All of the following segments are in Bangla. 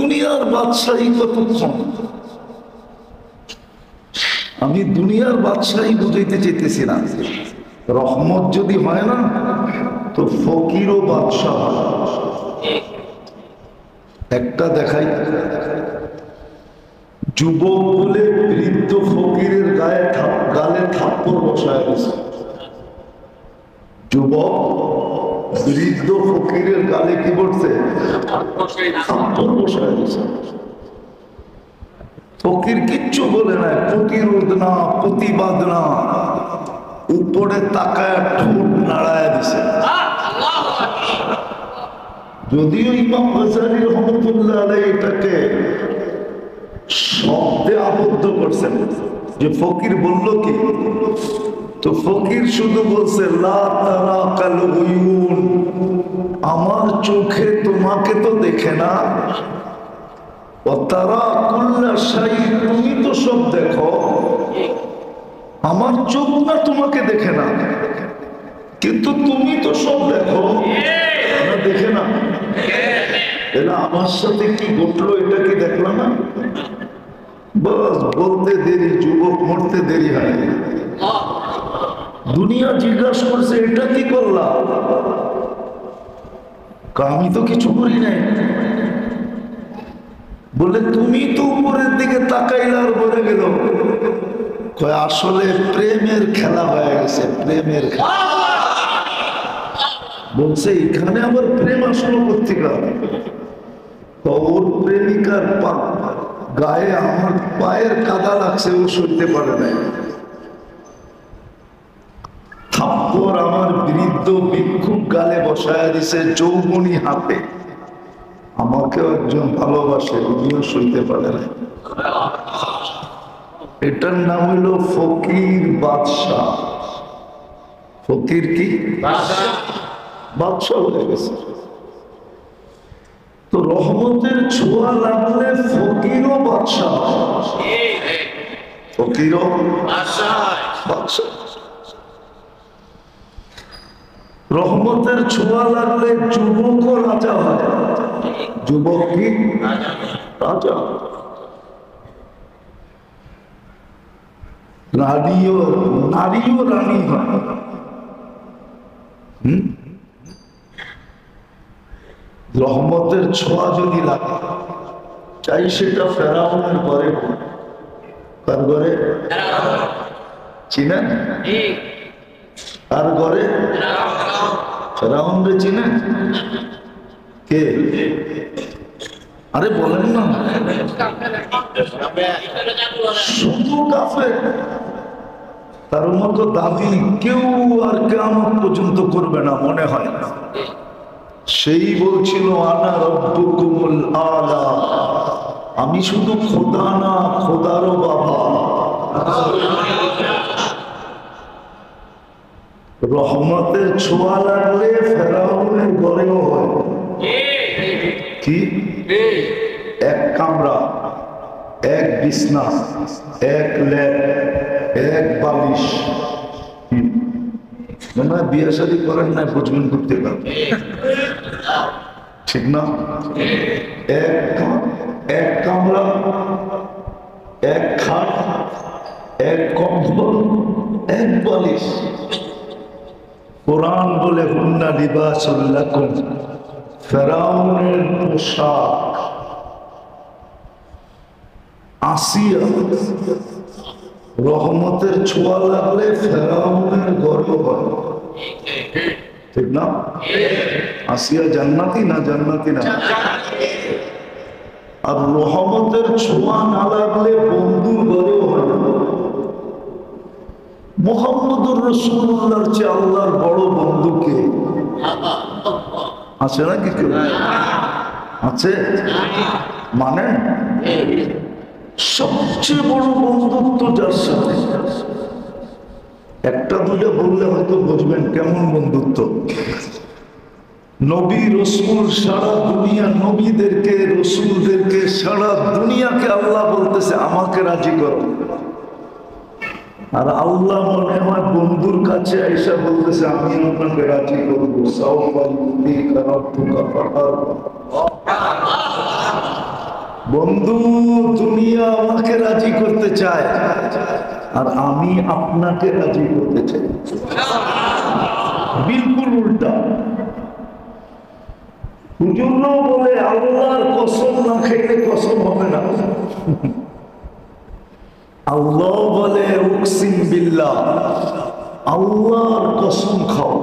দুনিয়ার বাদশাহী কতক্ষণ? আমি দুনিয়ার বাদশাহী বুঝাইতে চাইতেছি না। রহমত যদি হয় না তো ফকিরও বাদশাহ। একটা দেখাই, যুবক বলে বৃদ্ধ ফকিরের গালে থাপ্পড় বসায় গেছে। যুবক বৃদ্ধ ফকিরের গালে কি করছে? থাপ্পড় বসায় গেছে। ফকির কিচ্ছু বলে না, প্রতিরোধ না, প্রতিবাদ না, উপরে তাকায় ঠোঁট নাড়ায় দিছে। যদিও ইমাম গজালী রহমতুল্লাহ আলাইহি এটাকে শব্দে আবদ্ধ করছেন যে ফকির বলল কি, তো ফকির শুধু বলছে লা তারাকাল উয়ুন, আমার চোখে তোমাকে তো দেখে না, ওয়া তারা কুল্লা শাই, তুমি তো সব দেখো, আমার চোখ না তোমাকে দেখে না, কিন্তু তুমি তো সব দেখো না, দেখে না। এলা আমার সাথে কি ঘটলো এটা কি দেখলা না? বস বলতে দেরি, যুবক মরতে দেরি হয়। দুনিয়া জিজ্ঞাসা করছে এটা কি করলা? আমি তো কিছু করি নাই। বলে তুমি তো উপরের দিকে তাকাইলা আর বলে গেল। আসলে প্রেমের খেলা হয়ে গেছে, প্রেমের খেলা। বলছে এখানে আবার প্রেম আসলো কোথেকে? ওর প্রেমিকার গায়ে আমার পায়ের কাদা লাগছে, ও সইতে পারে না। থাপ্পড় আমার বৃদ্ধ ভিক্ষুক গালে বসায় দিছে যৌবনী হাতে। আমাকে একজন ভালোবাসে, উনিও সইতে পারে না। এটার নাম হইল ফকির বাদশাহ। ফকির কি বাদশাহ হয়ে গেছে। তো রহমতের ছোঁয়া লাগলে ফকিরও বাদশাহ, ফকিরও বাদশাহ। রহমতের ছোঁয়া লাগলে যুবকও রাজা হয়। যুবক কি রাজা, নারীও রানী হয়। রহমতের ছোঁয়া যদি লাগে, চাই সেটা ফেরাউনের ঘরে, কার ঘরে চিনেন? কার ঘরে? ফেরাউন রে চিনেন? কে? আরে বলেন না, শুধু কাফের। তার মতো দাবি কেউ আর কিয়ামত পর্যন্ত করবে না মনে হয় না। সেই বলছিল আনা রব্বুকুমুল আলা, আমি শুধু খোদা না, খোদারও বাবা। রহমতের ছোঁয়া লাগলে ফেরাউনের ঘরেও হয় কি? এক কামরা, এক বিছনা, এক লেপ, এক বালিশ। মনে হয় বিয়ে শাদী করেন না, বুঝবেন করতে পারেন, ঠিক না? এক কামরা, এক খাট, এক কম্বল, এক বালিশ। কোরআন বলে হুন্না লিবাসুল লাকুম, ফেরাউনের পোশাক। আসিয়া রহমতের ছোঁয়া লাগলে ফেরাউনের গর্ব হয়, ঠিক না? আসিয়া জান্নাতি না? জান্নাতি না? আর রহমতের ছোঁয়া না লাগলে বন্ধুর গর্ব হয় না। মুহাম্মদুর রাসূলুল্লাহর চেয়ে আল্লাহর বড় বন্ধু কে আছে? নাকি কেউ আছে? মানে সবচেয়ে বড় বন্ধুত্ব যার সাথে, একটা দুটো বললে হয়তো বুঝবেন কেমন বন্ধুত্ব। নবী রসুল সারা দুনিয়া, নবীদেরকে রসুলদেরকে সারা দুনিয়াকে আল্লাহ বলতেছে আমাকে রাজি করো, আর আল্লাহ মনে হয় বন্ধুর কাছে আইসা বলতেছে আমি আপনাকে রাজি করবো। বন্ধু দুনিয়া আমাকে রাজি করতে চায় আর আমি আপনাকে রাজি করতে চাই, বিলকুল উল্টা। হুজুররাও বলে আল্লাহর কসম না খেলে কসম হবে না, আল্লাহ বলে উকসিম বিল্লাহ, আল্লাহর কসম খাও।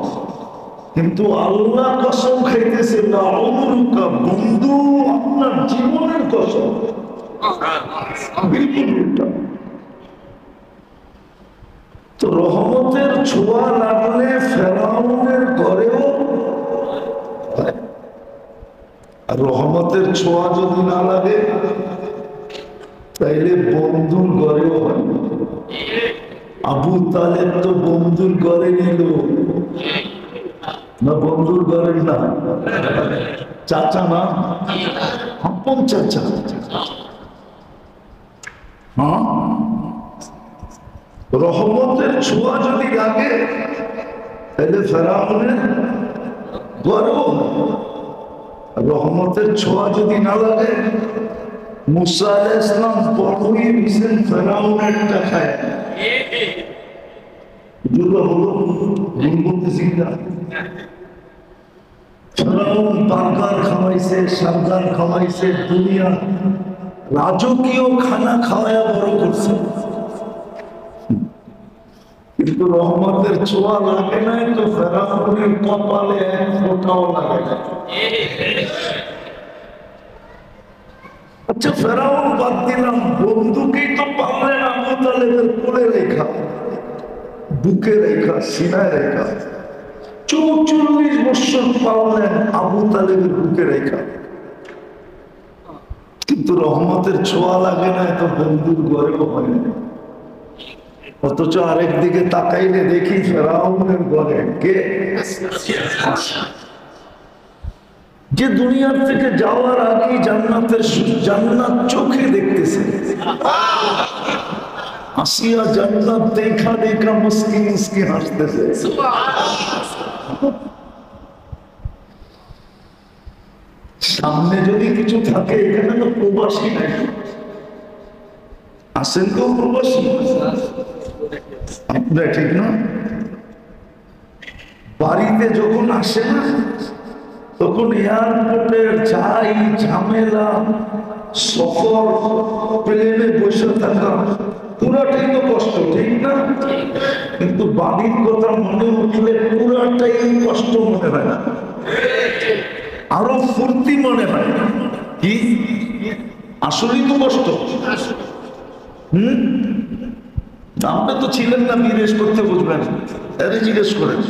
কিন্তু আল্লাহ কসম খাইতেছে না অমরুকা, বন্ধু আপনার জীবনের কসম, বিলকুল উল্টা। তো রহমতের ছোঁয়া লাগলে ফেরাউনের ঘরেও, আর রহমতের ছোঁয়া যদি না লাগে তাইলে বন্ধুর ঘরেও হয়। আবু তালেব তো বন্ধুর ঘরে নিল না, বন্ধুর ঘরের না, চাচা না, আপন চাচা। হ্যাঁ, রহমতের ছোঁয়া যদি লাগে তাহলে ফেরাউনের ঘরেও, রহমতের ছোঁয়া যদি না লাগে, মুসা আলাইহিস সালাম বড়ই হইছেন ফেরাউনের টাকায়। হুজুররা হলো ভুল বলতেছি না, ফেরাউন বার্গার খাওয়াইছে, সারদার খাওয়াইছে, দুনিয়া রাজকীয় খানা খাওয়ায়া বড় করছে, কিন্তু রহমতের ছোঁয়া লাগে নাই তো ফেরাউনের কপালে এক ফোঁটাও লাগে না। আচ্ছা ফেরাউন বাদ দিলাম, বন্ধুকেই তো পারলেন আবু তালেবের কোলে রেখা, বুকে রেখা, সিনায় রেখা, 44 বছর পারলেন আবু তালেবের বুকে রেখা, কিন্তু রহমতের ছোঁয়া লাগে না তো বন্ধুর ঘরেও হয় না। অথচ আরেক দিকে তাকাইলে দেখি ফেরাউনের ঘরে কে, যে দুনিয়ার থেকে যাওয়ার আগেই জান্নাতের জান্নাত চোখে দেখতেছে, আসিয়া জান্নাত দেখা দেখা মুস্কি মুস্কি হাসতেছে। সামনে যদি কিছু থাকে, এখানে তো প্রবাসী নাই, আসেন তো প্রবাসী আপনারা, ঠিক না? বাড়িতে যখন আসে না তখন এয়ারপোর্টের যাই ঝামেলা, সফর, প্লেনে বসে থাকা, পুরাটাই তো কষ্ট, ঠিক না? কিন্তু বাড়ির কথা মনে উঠলে পুরাটাই কষ্ট মনে হয় না, আরো ফুর্তি মনে হয়। কি আসলেই তো কষ্ট। আপনি তো ছিলেন না, বিদেশ করতে বুঝবেন, আরে জিজ্ঞেস করেন।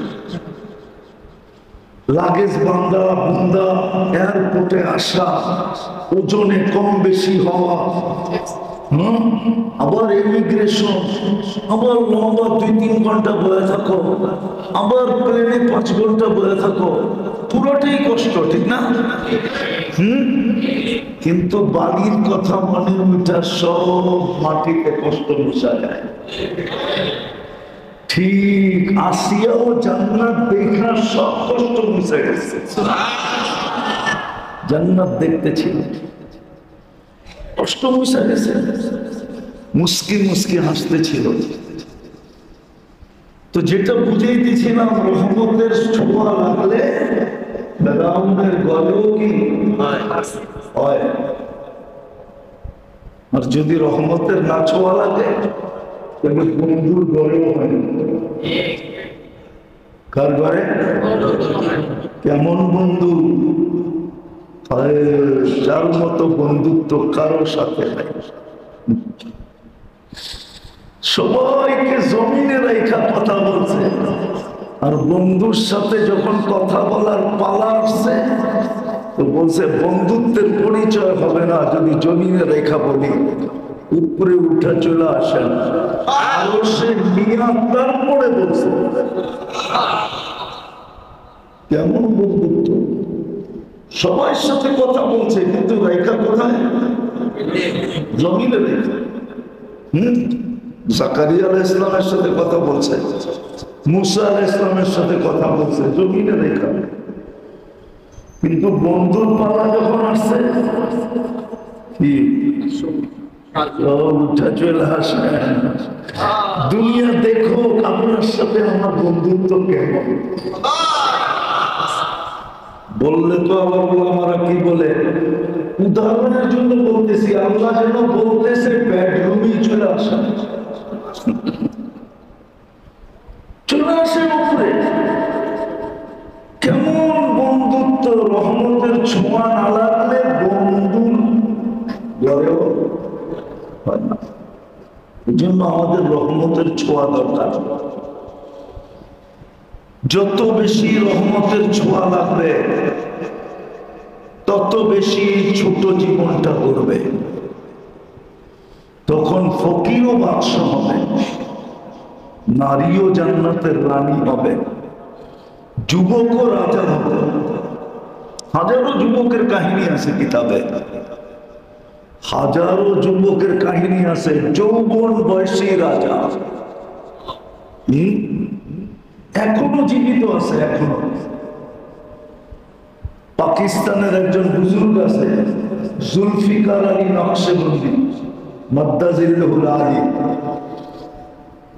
লাগেজ বান্ধা বুন্দা, এয়ারপোর্টে আসা, ওজনে কম বেশি হওয়া, আবার ইমিগ্রেশন, আবার লম্বা 2-3 ঘন্টা বয়ে থাকো, আবার প্লেনে 5 ঘন্টা বয়ে থাকো, পুরোটাই কষ্ট, ঠিক না? কিন্তু বাড়ির কথা মনে উঠা সব মাটিতে কষ্ট মিশা যায়। ঠিক আসিয়াও জান্নাত দেখা সব কষ্ট মুছে গেছে, জান্নাত দেখতেছিল, কষ্ট মুছে গেছে, মুস্কি মুস্কি হাসতেছিল। তো যেটা বুঝেই দিয়েছিলাম, রহমতের ছোঁয়া লাগলে ফেরাউনের গলেও কি হয়, আর যদি রহমতের না ছোঁয়া লাগে তাহলে বন্ধুর গলেও হয়। কার ঘরে? কেমন বন্ধু? যার মতো বন্ধুত্ব কারোর সাথে নাই। সবাইকে জমিনে রেখা কথা বলছে, আর বন্ধুর সাথে যখন কথা বলার পালা আসছে তো বলছে বন্ধুত্বের পরিচয় হবে না যদি জমিনে রেখা বলি, উপরে উঠা চলে আসেন। আরো সে মিয়া তারপরে বলছে কেমন বন্ধুত্ব, সবার সাথে কথা বলছে কিন্তু রেখা কোথায়? জমিনে রেখা। জাকারিয়া আলাইহিস সালামের সাথে কথা বলছে, মুসা আলাইহিস সালামের সাথে কথা বলছে, জমিনে রেখা। কিন্তু বন্ধুর পালা যখন আসছে কি উঠা চলে আসেন, দুনিয়া দেখো আপনার সাথে আমার বন্ধুত্ব কেমন। বললে তো আবার আমরা কি বলে, উদাহরণের জন্য বলতেছি, আল্লাহ যেন বলতেছে বেডরুমই চলে আসে, চলে আসে উপরে। কেমন বন্ধুত্ব, রহমতের ছোঁয়া না লাগলে বন্ধুর ঘরেও হয় না। এই জন্য আমাদের রহমতের ছোঁয়া দরকার। যত বেশি রহমতের ছোঁয়া লাগবে তত বেশি ছোট জীবনটা করবে। তখন ফকিরও বাদশা হবে, নারীও জান্নাতের রানী হবে, যুবকও রাজা হবে। হাজারো যুবকের কাহিনী আছে কিতাবে, হাজারো যুবকের কাহিনী আছে, যৌবন বয়সী রাজা এখনো জীবিত আছে। এখনো পাকিস্তানের একজন বুজুর্গ আছে, জুলফিকার আলী নকশবন্দি মাদ্দাজিল্লাহুল আলী।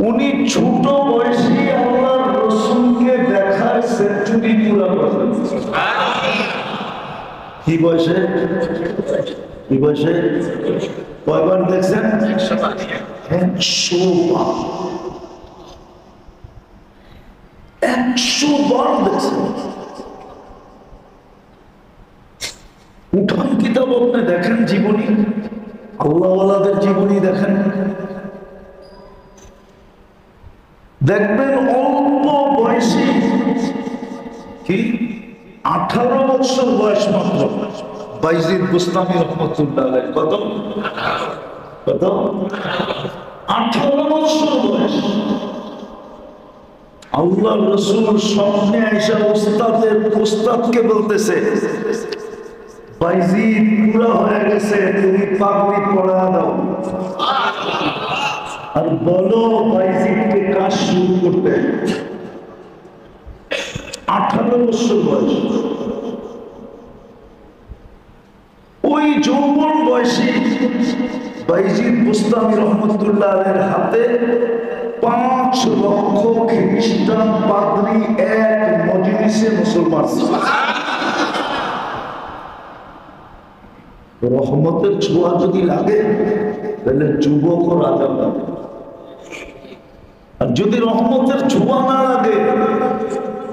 উনি ছোট বয়সী আল্লাহর রাসূলকে দেখার সেঞ্চুরি পুরা করেন। কি বয়সে? কি বয়সে? কয়বার দেখছেন? 100 বার। 100 বার দেখছেন। উঠান কিতাব আপনি দেখেন, জীবনী আল্লাহওয়ালাদের জীবনী দেখেন, দেখবেন অল্প বয়সী, কি 18 বছর বয়স মাত্র, বাইজিদ বুস্তামি রহমতুল্লাহ আলাইহি। কত কত? 18 বছর বয়স। আল্লাহ রাসূল স্বপ্নে আয়েশা উস্তাদকে বলতেছে, বাইজিদ পুরা হয়ে গেছে, তুমি পাগড়ি পরা দাও আর বলো বাইজিদকে কাজ শুরু করতে। 18 বছর বয়স। ওই যৌবন বয়সী বাইজিদ বুস্তামি রহমতুল্লাহ আলাইহির হাতে 5 লক্ষ খ্রিস্টান পাদ্রী এক মজলিসে মুসলমান। রহমতের ছোঁয়া যদি লাগে তাহলে যুবক রাজা হবে, আর যদি রহমতের ছোঁয়া না লাগে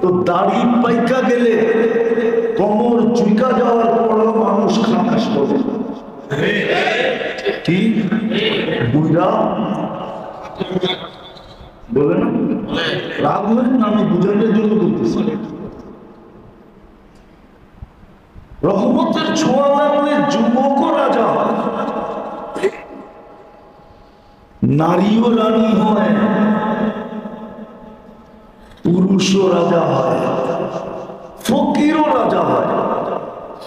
তো দাড়ি পাইকা গেলে কোমর চুইকা যাওয়ার পরেও মানুষ খাটাস করে। কি বুঝা বলে না? রাগ হয় না, আমি বুঝানোর জন্য বলতেছি। রহমতের ছোঁয়া লাগলে যুবকও রাজা হয়, নারীও রানী হয়, পুরুষও রাজা হয়, ফকিরও রাজা হয়।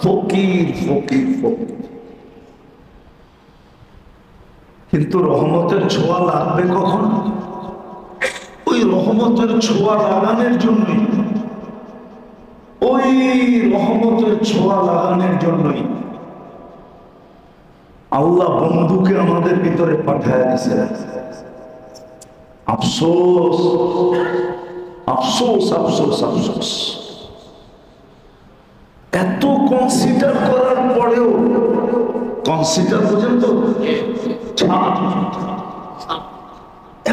ফকির ফকির ফকির। কিন্তু রহমতের ছোঁয়া লাগবে কখন? ওই রহমতের ছোঁয়া লাগানোর জন্য, ওই রহমতের ছোঁয়া লাগানোর জন্যই আল্লাহ বন্ধুকে আমাদের ভিতরে পাঠায় দিয়েছে। আফসোস আফসোস আফসোস আফসোস, এত কনসিডার করার পরেও, কনসিডার পর্যন্ত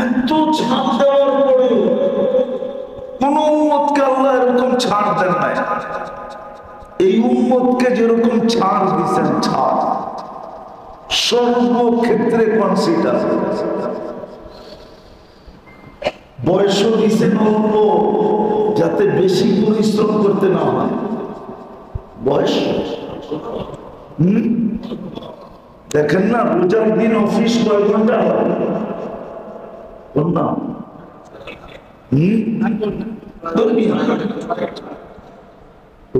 এত ছাড় দেওয়ার পরেও কোন উম্মতকে আল্লাহ এরকম ছাড় দেন নাই। এই উম্মতকে যেরকম ছাড় দিচ্ছেন, ছাড় সর্বক্ষেত্রে কনসিডার। বয়সও দিচ্ছেন অল্প, যাতে বেশি পরিশ্রম করতে না হয়। বয়স দেখেন না, রোজার দিন অফিস কয় ঘন্টা হয়? না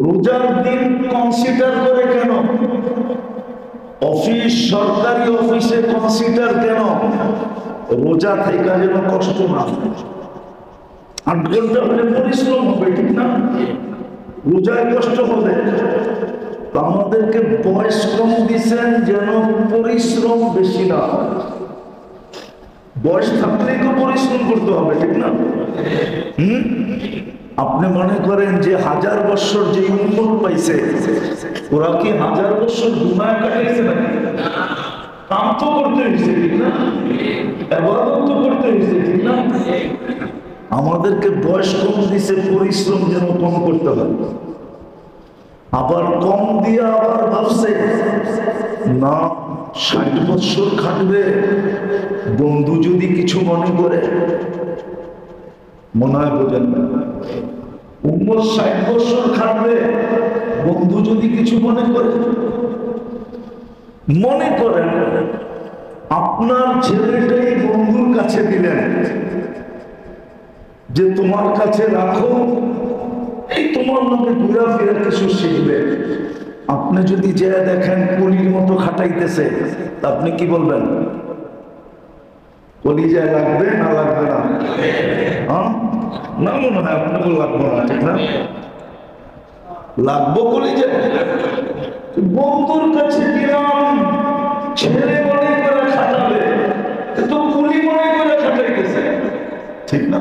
রোজার দিন কনসিডার করে কেন? অফিস, সরকারি অফিসে কনসিডার কেন? রোজা থেকে যেন কষ্ট না হয়। 8 ঘন্টা হলে পরিশ্রম হবে, ঠিক না? রোজায় কষ্ট হবে, তো আমাদেরকে বয়স কম দিচ্ছেন যেন পরিশ্রম বেশি না হয়। বয়স থাকলেই তো পরিশ্রম করতে হবে, ঠিক না? আপনি মনে করেন যে 1000 বছর যে উন্নত পাইছে, ওরা কি 1000 বছর দুনিয়া কাটাইছে নাকি? কাম তো করতে হয়েছে, ঠিক না? ইবাদত তো করতে হয়েছে, ঠিক না? আমাদেরকে বয়স কম দিছে, পরিশ্রম যেন কম করতে হবে। আবার কম দিয়ে আবার ভাবছে না 60 বছর খাটবে, বন্ধু যদি কিছু মনে করে, মনে হয় বোঝেন না, 60 বছর খাটবে, বন্ধু যদি কিছু মনে করে। মনে করেন আপনার ছেলেটাই বন্ধুর কাছে দিলেন যে তোমার কাছে রাখো, এই তোমার মধ্যে ঘোরাফেরা কিছু শিখবে। আপনি যদি যে দেখেন কলির মতো খাটাইতেছে, আপনি কি বলবেন? কলিজায় লাগবে না লাগবে না? না মনে হয় আপনাকে লাগবে না, ঠিক না? লাগবো কলিজায়। বন্ধুর কাছে দিলাম, ছেলে মনে করে খাটাবে, তো কলি মনে করে খাটাইতেছে, ঠিক না?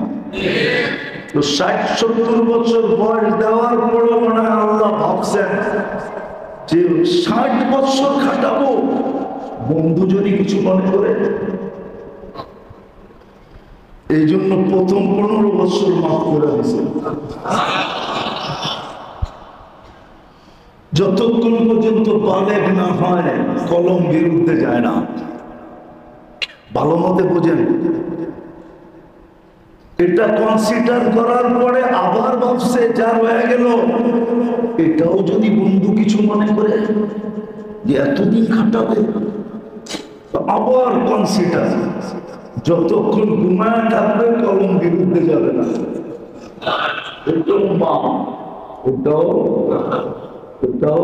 তো 60-70 বছর বয়স দেওয়ার পরও মনে হয় আল্লাহ ভাবছেন যে 60 বছর খাটাবো, বন্ধু যদি কিছু মনে করে। এই জন্য প্রথম 15 বছর মাফ করে দিয়েছে, যতক্ষণ পর্যন্ত বালেগ না হয় কলম বিরুদ্ধে যায় না। ভালো মতে বোঝেন। এটা কনসিডার করার পরে আবার ভাবছে যা হয়ে গেল, এটাও যদি বন্ধু কিছু মনে করে যে এতদিন খাটাবে, আবার কনসিডার, যতক্ষণ ঘুমায় থাকবে কলম বিরুদ্ধে যাবে না। ওটাও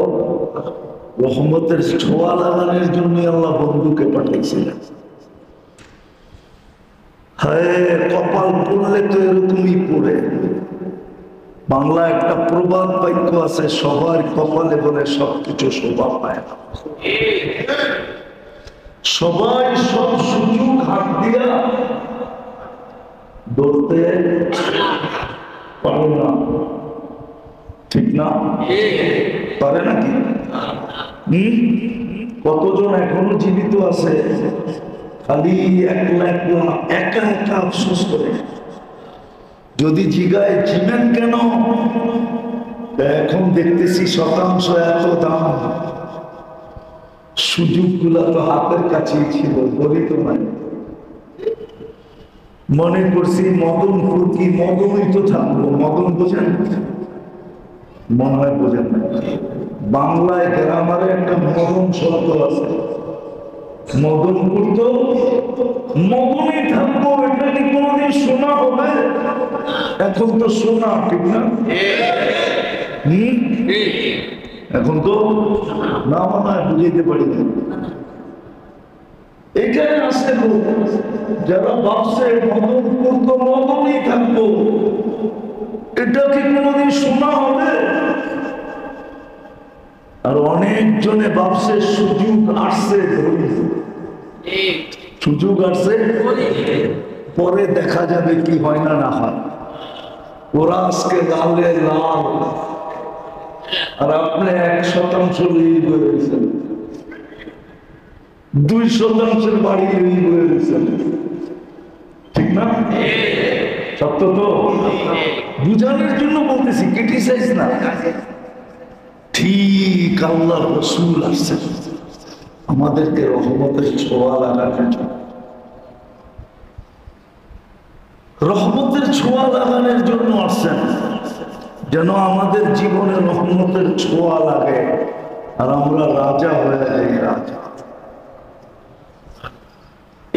রহমতের ছোঁয়া লাগানোর জন্য আল্লাহ বন্ধুকে পাঠাইছিলেন। হ্যাঁ, কপাল পড়লে তো এরকমই পড়ে। বাংলা একটা প্রবাদ বাক্য আছে, সবার কপালে বলে সবকিছু শোভা পায় না। সবাই সব সুযোগ হাত দিয়া ধরতে পারে না, ঠিক না? পারে নাকি? কতজন এখনো জীবিত আছে খালি একলা একা একা আফসোস করে। যদি জিগায় জীবেন কেন, এখন দেখতেছি শতাংশ এত দাম, সুযোগগুলা তো হাতের কাছেই ছিল, বলি তো নাই। মনে করছি মদন ফুর্তি, মদনই তো থাকবো। মদন বোঝেন? মনে হয় বোঝেন না। বাংলায় গ্রামারে একটা মদন শব্দ আছে, মদন করতো, মদনই থাকবো। এটা কি কোনদিন শোনা হবে? এখন তো শোনা, ঠিক না? এখন তো না মনে হয় বুঝাইতে পারি না। এখানে আসছে লোক যারা ভাবছে মদন করতো, মদনই থাকবো। এটা কি কোনদিন শোনা হবে? আর অনেক জনে ভাবছে সুযোগ আসছে, সুযোগ আসছে, পরে দেখা যাবে কি হয় না না হয়। ওরা আজকে লালে লাল, আর আপনি 1% লিড হয়েছেন, 2% বাড়ি লিড হয়েছেন, ঠিক না? সত্য তো? বুঝানোর জন্য বলতেছি, ক্রিটিসাইজ না। ঠিক আল্লাহ রাসূল আসছেন আমাদেরকে রহমতের ছোঁয়া লাগানোর জন্য। রহমতের ছোঁয়া লাগানোর জন্য আসছেন, যেন আমাদের জীবনে রহমতের ছোঁয়া লাগে আর আমরা রাজা হয়ে যাই, রাজা।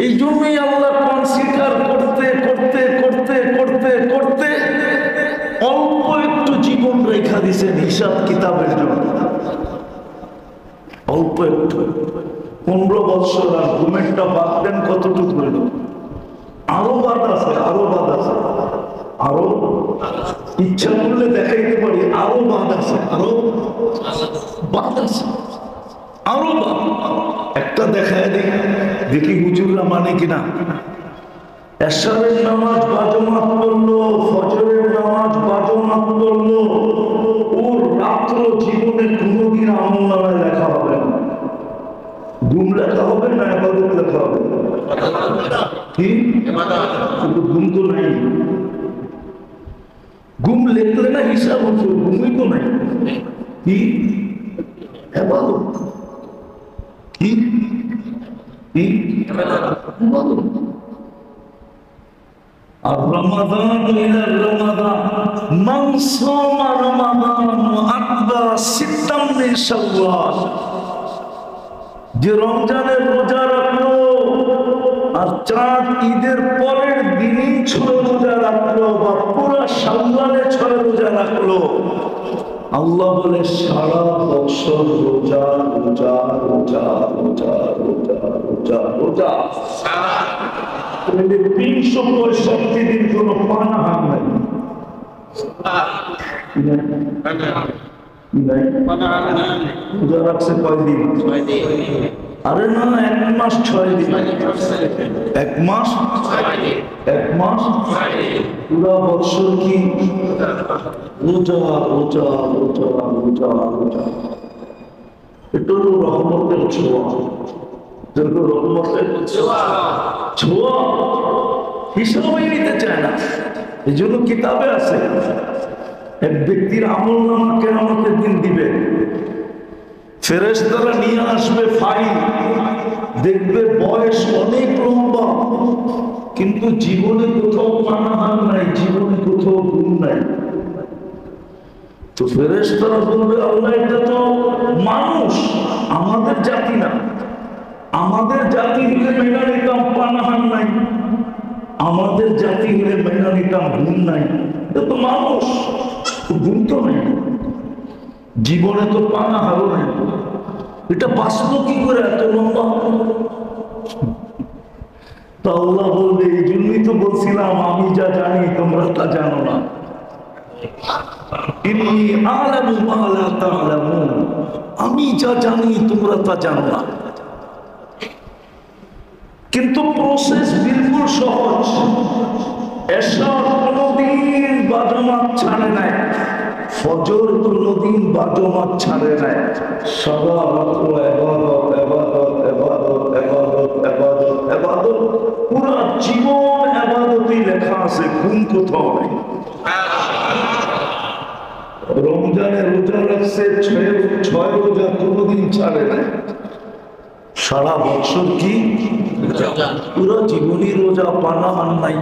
এই জন্যই আল্লাহ কনসিডার করতে করতে করতে করতে করতে অল্প একটু জীবন রেখা দিয়েছেন হিসাব কিতাবের জন্য। অল্প একটু, 15 বছর। আর ঘুমেরটা বাদ দেন কতটুকু হইল? আরো বাদ আছে, আরো বাদ আছে, আরো ইচ্ছা করলে দেখাইতে পারি, আরো বাদ আছে, আরো বাদ আছে, আরো বাদ। একটা দেখায় দেখি হুজুররা মানে কিনা। এশারের নামাজ বাজমাত পড়লো, ফজরের নামাজ বাজমাত পড়লো, ওর রাত্র জীবনে কোনোদিন আমল নামায় লেখা হবে না। ঘুম লেখা হবে না ইবাদত লেখা হবে? কি শুধু ঘুম তো নাই, ঘুম লেখলে না হিসাব হতো, ঘুমই তো নাই। কি ইবাদত, কি কি ইবাদত। আর রমাদান ইলা রমাদান মান সামা রমাদান ওয়া আতবা সিত্তাম মিন শাওয়াল, যে রমজানের রোজা রাখলো আর চাঁদ ঈদের পরের দিনই ছয় রোজা রাখলো বা পুরো শাওয়ালে ছয় রোজা রাখলো, আল্লাহ বলে সারা বছর রোজা রোজা রোজা রোজা রোজা রোজা রোজা। 365 দিন কোন পানা হাত নাই, রোজা রাখছে কয়দিন? আরে না, 1 মাস 6 দিন, 1 মাস 1 মাস পুরা বছর কি রোজা রোজা রোজা রোজা রোজা। এটা হলো রহমতের ছোঁয়া, রহমতের ছোঁয়া হিসাবেই নিতে চায় না। এই জন্য কিতাবে আছে এক ব্যক্তির আমল নামা কিয়ামতের দিন দিবে, ফেরেশতারা নিয়ে আসবে ফাইল, দেখবে বয়স অনেক লম্বা কিন্তু জীবনে কোথাও পানাহার নাই, জীবনে কোথাও গুণ নাই। তো ফেরেশতারা বলবে আল্লাহ এটা তো মানুষ, আমাদের জাতি না, আমাদের জাতি হলে মেনে নিতাম পানাহার নাই, আমাদের জাতি হলে মেনে নিতাম গুণ নাই, এটা তো মানুষ, গুণ তো নাই, জীবনে তো পানাহারও নাই, এটা বাঁচলো কি করে এত লম্বা? তা আল্লাহ বলবে এই জন্যই তো বলছিলাম আমি যা জানি তোমরা তা জানো না। আমি যা জানি তোমরা তা জানো না। কিন্তু প্রসেস বিলকুল সহজ। এশার কোনদিন বাজমাত ছাড়ে নাই, ফজর কোনদিন বাজমাত ছাড়ে নাই, সদা রাত্র ইবাদত ইবাদত ইবাদত ইবাদত ইবাদত ইবাদত, পুরো জীবন ইবাদতই লেখা আছে, ঘুম কোথাও নেই। রমজানে রোজা রাখছে, 6 রোজা কোনদিন ছাড়ে নাই, সারা বছর কি পুরো জীবনী রোজা, পানাহার নাই।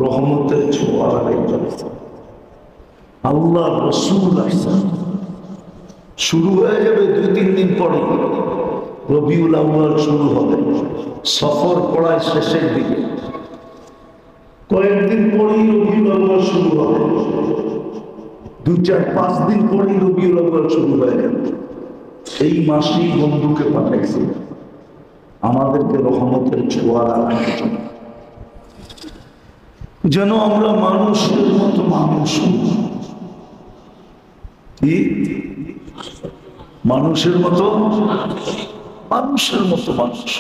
রহমতের ছোঁয়া লাগে। আল্লাহ রসুল আসছেন, শুরু হয়ে যাবে 2-3 দিন পরে, রবিউল আউয়াল শুরু হবে, সফর পড়ায় শেষের দিকে, কয়েকদিন পরেই রবিউল আউয়াল শুরু হবে, 2-4-5 দিন পরেই রবিউল আউয়াল শুরু হয়ে যাবে। এই মাসেই বন্ধুকে পাঠাইছে আমাদেরকে রহমতের ছোঁয়া লাগানোর জন্য, যেন আমরা মানুষের মতো মানুষ, কি মানুষের মতো মানুষের মতো মানুষ,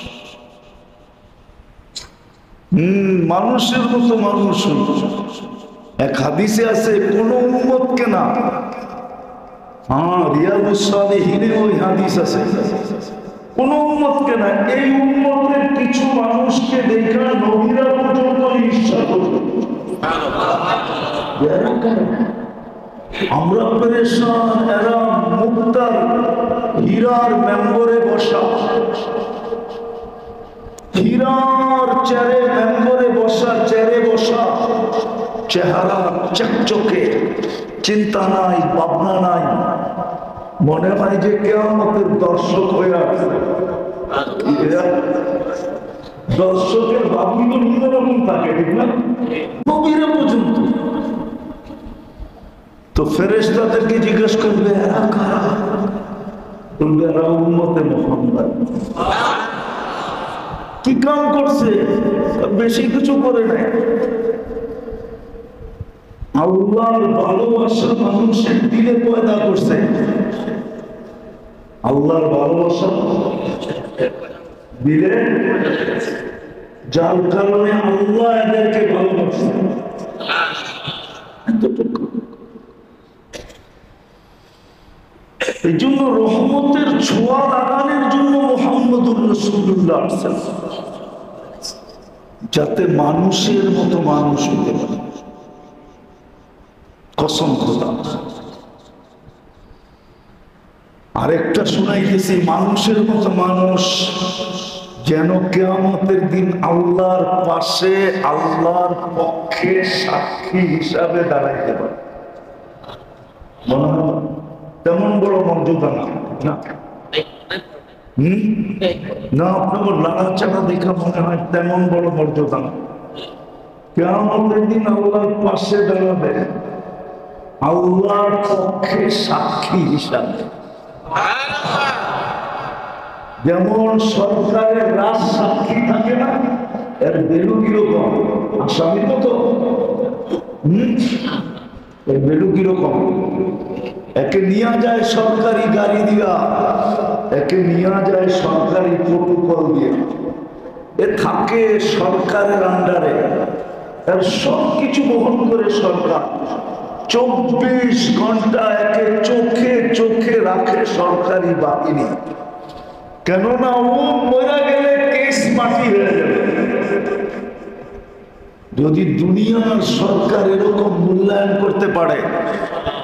মানুষের মতো মানুষ। এক হাদিসে আছে কোন উম্মতকে না, রিয়াদুস সালিহিনে ওই হাদিস আছে, কোন উম্মতকে না, এই উম্মতের কিছু মানুষকে দেখা নবীরা পর্যন্ত ঈর্ষা করবে। আমরা পেরেশান, এরা মুক্তার হীরার মেম্বরে বসা, হীরার চেয়ারে মেম্বরে বসা, চেয়ারে বসা, চেহারা চকচকে, চিন্তা নাই, ভাবনা নাই, মনে হয় যে কিয়ামতের দর্শক হয়ে আছে। দর্শকের ভাবি তো বিভিন্ন রকম থাকে, ঠিক না? নবীরা পর্যন্ত। তো ফেরেশতাদেরকে জিজ্ঞেস করবে এরা কারা? বলবে এরা উম্মতে মুহাম্মদ। কি কাম করছে? বেশি কিছু করে নাই, আল্লাহর ভালোবাসা মানুষের দিলে পয়দা করছে। আল্লাহর ভালোবাসা দিলে, যার কারণে আল্লাহ এদেরকে ভালোবাসে। এই জন্য রহমতের ছোঁয়া লাগানোর জন্য মুহাম্মদুর রাসূলুল্লাহ যাতে মানুষের মতো মানুষ হতে পারে। কসম খোদা। আরেকটা শোনাইতেছি, মানুষের মতো মানুষ যেন কিয়ামতের দিন আল্লাহর পাশে আল্লাহর পক্ষে সাক্ষী হিসাবে দাঁড়াইতে পারে। মনে হয় তেমন বড় মর্যাদা না, না আপনার লাড়াচাড়া দেখা মনে হয় তেমন বড় মর্যাদা না। কিয়ামতের দিন আল্লাহর পাশে দাঁড়াবে আল্লাহর পক্ষে সাক্ষী হিসাবে। যেমন সরকারের রাজ সাক্ষী থাকে না, এর ভ্যালু কিরকম? আসামি কত, এর ভ্যালু কিরকম? একে নিয়ে যায় সরকারি গাড়ি দিয়া, একে নিয়ে যায় সরকারি প্রোটোকল দিয়ে, এ থাকে সরকারের আন্ডারে, এর সব কিছু বহন করে সরকার। 24 ঘন্টা একে চোখে চোখে রাখে সরকারি বাহিনী। কেননা ও মরে গেলে কেস মাটি হয়ে যাবে। যদি দুনিয়ার সরকার এরকম মূল্যায়ন করতে পারে,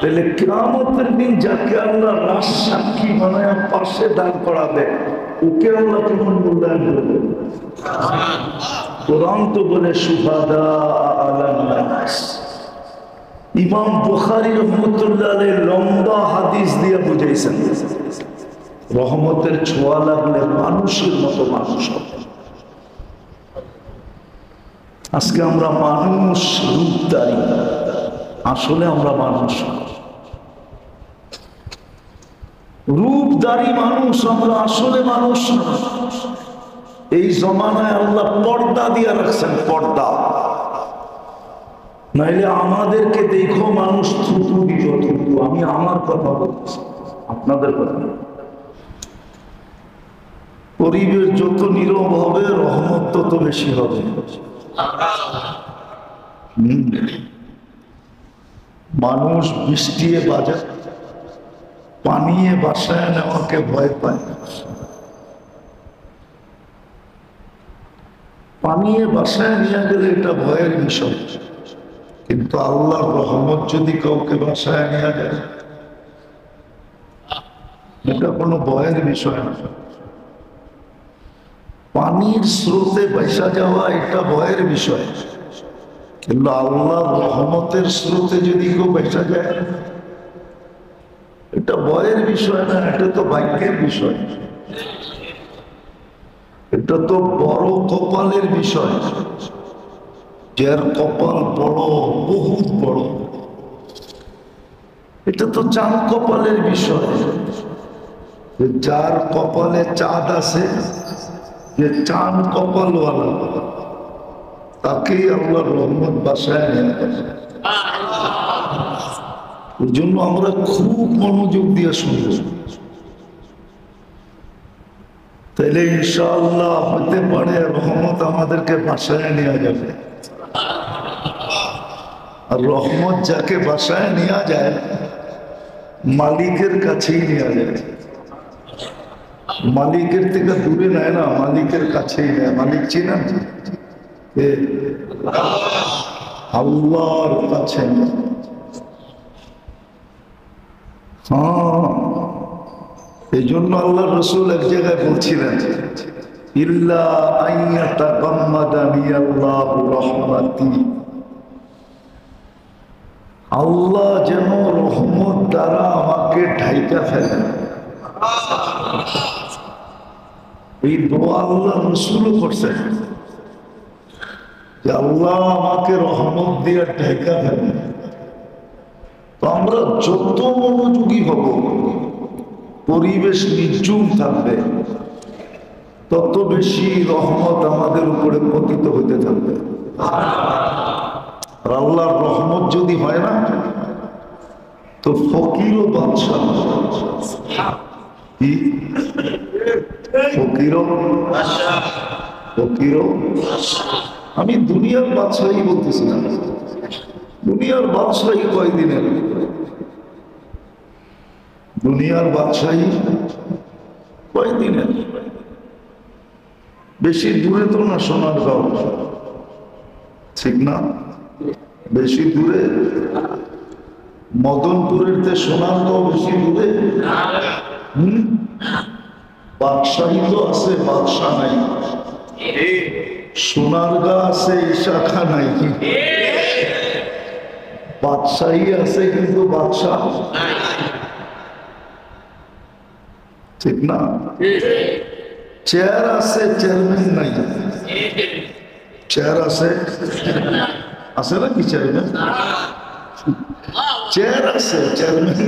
তাহলে কিয়ামতের দিন যাকে আল্লাহ রাজ সাক্ষী বানায় পাশে দাঁড় করাবে, ওকে আল্লাহ কেমন মূল্যায়ন করবে? কোরআন তো বলে শুহাদা আলান নাস। ইমাম বুখারী রাহমাতুল্লাহ আলাইহি লম্বা হাদিস দিয়ে বুঝাইছেন, রহমতের ছোঁয়া লাগলে মানুষের মতো মানুষ হবে। আজকে আমরা মানুষ রূপধারী, আসলে আমরা মানুষ রূপধারী মানুষ, আমরা আসলে মানুষ না। এই জমানায় আল্লাহ পর্দা দিয়ে রাখছেন, পর্দা। নাইলে আমাদেরকে দেখো মানুষ থুতু দিত, থুতু। আমি আমার কথা বলছি, আপনাদের কথা না। পরিবেশ যত নীরব হবে রহমত তত বেশি হবে। মানুষ বৃষ্টিয়ে বাজার পানিয়ে বাসায় নেওয়াকে ভয় পায়। পানিয়ে বাসায় নিয়ে গেলে এটা ভয়ের বিষয়, কিন্তু আল্লাহর রহমত যদি কাউকে বাসায় নিয়ে যায়, এটা কোনো ভয়ের বিষয় না। পানির স্রোতে ভাসা যাওয়া এটা ভয়ের বিষয়, কিন্তু আল্লাহর রহমতের স্রোতে যদি কেউ ভাসা যায়, এটা ভয়ের বিষয় না, এটা তো ভাগ্যের বিষয়। এটা তো বড় কপালের বিষয়। যার কপাল বড়, বহুত বড়, এটা তো চাঁদ কপালের বিষয়। যার কপালে চাঁদ আছে, যে চাঁদ কপালওয়ালা, তাকেই আল্লাহর রহমত বাসায় নিয়ে আসে। ওই জন্য আমরা খুব মনোযোগ দিয়ে শুনব, তাহলে ইনশাআল্লাহ হতে পারে রহমত আমাদেরকে বাসায় নিয়ে যাবে। আর রহমত যাকে বাসায় নিয়ে যায়, মালিকের কাছেই নিয়ে যায়। মালিকের থেকে দূরে নেয় না, মালিকের কাছেই নেয়। মালিক চিনেন? আল্লাহর কাছে। হ্যাঁ, এই জন্য আল্লাহ রসুল এক জায়গায় বলছিলেন, ইল্লা আইয়াতাগাম্মাদানি আল্লাহু রাহমাতি, আল্লাহ যেন রহমত দ্বারা আমাকে ঢাইকা ফেলেন। এই দোয়া আল্লাহ রসুলও করছেন যে আল্লাহ আমাকে রহমত দিয়ে ঢাইকা ফেলেন। তো আমরা যত মনোযোগী হব, পরিবেশ নির্জুম থাকবে, তত বেশি রহমত আমাদের উপরে পতিত হতে থাকবে। আর আল্লাহর রহমত যদি হয় না তো ফকিরও বাদশাহ। কি ফকিরও ফকিরও? আমি দুনিয়ার বাদশাহী বলতেছি না, দুনিয়ার বাদশাহী কয়দিনের? দুনিয়ার বাদশাহী কয়দিনের? বেশি দূরে তো না সোনারগাঁও, ঠিক না? বেশি দূরে মদনপুরের তে সোনারগাঁও বেশি দূরে? বাদশাহী তো আছে, বাদশাহ নাই। সোনারগাঁ আছে, শাখা নাই। বাদশাহী আছে কিন্তু বাদশাহ, ঠিক না? চেয়ার আছে, চেয়ারম্যান নাই। চেয়ার আছে, আছে নাকি চেয়ারম্যান? চেয়ার আছে, চেয়ারম্যান